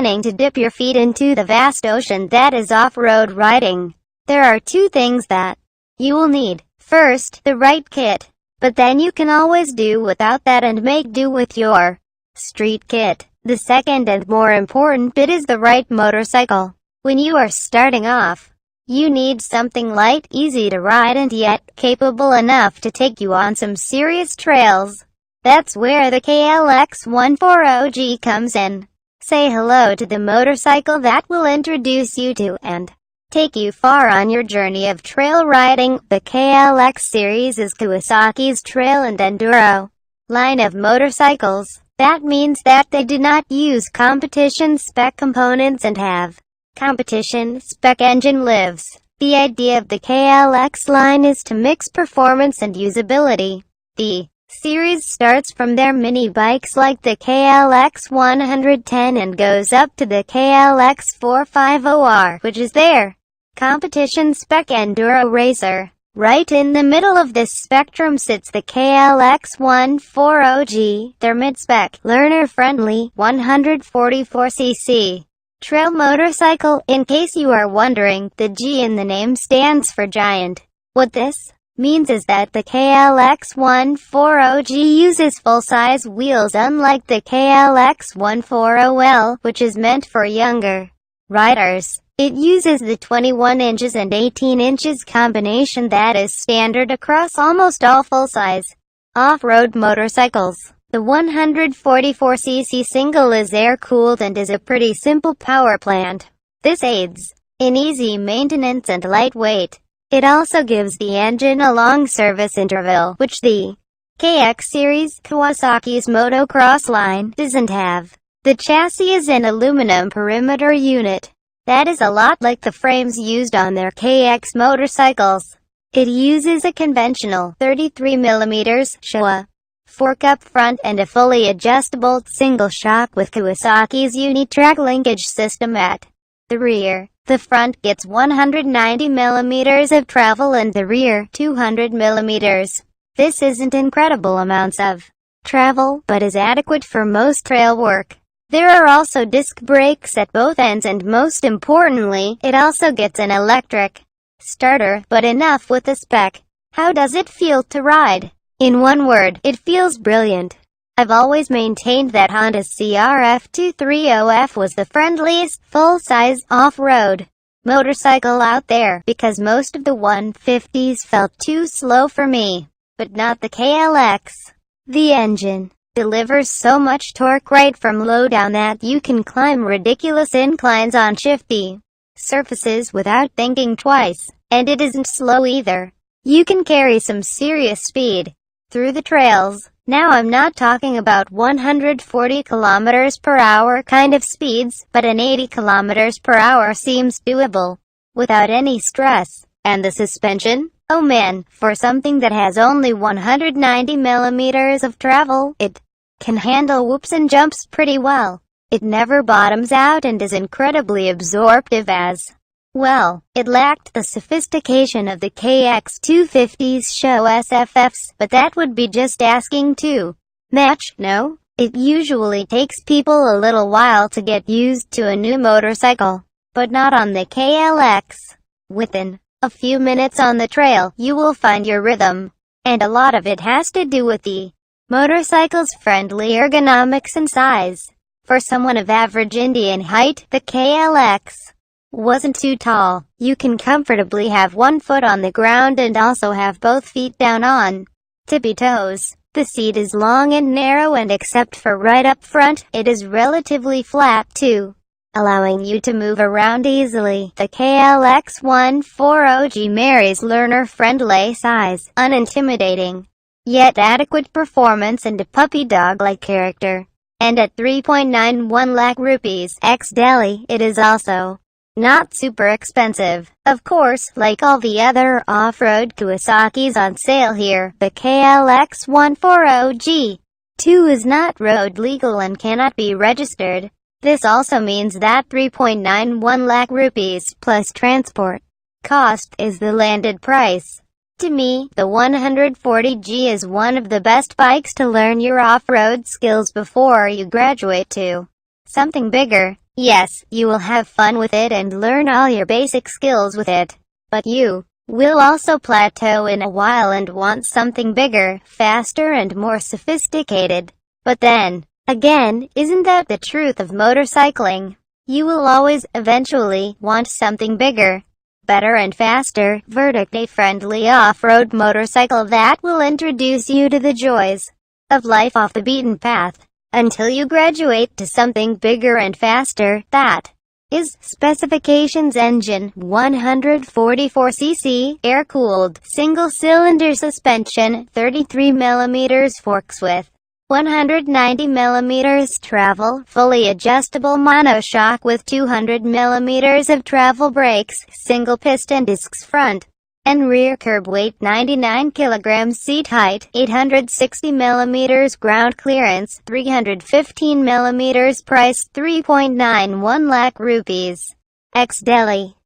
planning to dip your feet into the vast ocean that is off-road riding, there are two things that you will need. First, the right kit. But then you can always do without that and make do with your street kit. The second and more important bit is the right motorcycle. When you are starting off, you need something light, easy to ride, and yet capable enough to take you on some serious trails. That's where the KLX140G comes in. Say hello to the motorcycle that will introduce you to and take you far on your journey of trail riding. The KLX series is Kawasaki's trail and enduro line of motorcycles. That means that they do not use competition spec components and have competition spec engine lives. The idea of the KLX line is to mix performance and usability. The series starts from their mini bikes like the KLX110 and goes up to the KLX450R, which is their competition spec enduro racer. Right in the middle of this spectrum sits the KLX140G, their mid-spec, learner-friendly, 144cc trail motorcycle. In case you are wondering, the G in the name stands for giant. What this means is that the KLX140G uses full-size wheels unlike the KLX140L, which is meant for younger riders. It uses the 21 inches and 18 inches combination that is standard across almost all full-size off-road motorcycles. The 144cc single is air-cooled and is a pretty simple power plant. This aids in easy maintenance and lightweight. It also gives the engine a long service interval, which the KX series, Kawasaki's motocross line, doesn't have. The chassis is an aluminum perimeter unit. That is a lot like the frames used on their KX motorcycles. It uses a conventional 33mm Showa fork up front and a fully adjustable single shock with Kawasaki's Unitrack linkage system at the rear. The front gets 190mm of travel and the rear 200mm. This isn't incredible amounts of travel, but is adequate for most trail work. There are also disc brakes at both ends and most importantly, it also gets an electric starter. But enough with the spec. How does it feel to ride? In one word, it feels brilliant. I've always maintained that Honda's CRF230F was the friendliest, full-size, off-road motorcycle out there, because most of the 150s felt too slow for me. But not the KLX. The engine delivers so much torque right from low down that you can climb ridiculous inclines on shifty surfaces without thinking twice. And it isn't slow either. You can carry some serious speed through the trails. Now I'm not talking about 140 km per hour kind of speeds, but an 80 km per hour seems doable without any stress. And the suspension? Oh man, for something that has only 190mm of travel, it can handle whoops and jumps pretty well. It never bottoms out and is incredibly absorptive as well. It lacked the sophistication of the KX250's show SFFs, but that would be just asking too much, no? It usually takes people a little while to get used to a new motorcycle, but not on the KLX. Within a few minutes on the trail, you will find your rhythm, and a lot of it has to do with the motorcycle's friendly ergonomics and size. For someone of average Indian height, the KLX wasn't too tall. You can comfortably have one foot on the ground and also have both feet down on tippy toes. The seat is long and narrow, and except for right up front, it is relatively flat too, allowing you to move around easily. The KLX140G marries learner-friendly size, unintimidating, yet adequate performance and a puppy dog-like character. And at 3.91 lakh rupees ex-Delhi, it is also not super expensive. Of course, like all the other off-road Kawasaki's on sale here, the KLX140G 2 is not road legal and cannot be registered. This also means that 3.91 lakh rupees plus transport cost is the landed price. To me, the 140G is one of the best bikes to learn your off-road skills before you graduate to something bigger. Yes, you will have fun with it and learn all your basic skills with it. But you will also plateau in a while and want something bigger, faster and more sophisticated. But then, again, isn't that the truth of motorcycling? You will always, eventually, want something bigger, better and faster, vertically friendly off-road motorcycle that will introduce you to the joys of life off the beaten path, until you graduate to something bigger and faster. That is specifications engine, 144cc, air-cooled, single-cylinder suspension, 33mm forks with 190mm travel, fully adjustable monoshock with 200mm of travel brakes, single piston discs front and rear, curb weight 99 kg, seat height 860mm, ground clearance 315mm, price 3.91 lakh rupees. Ex Delhi.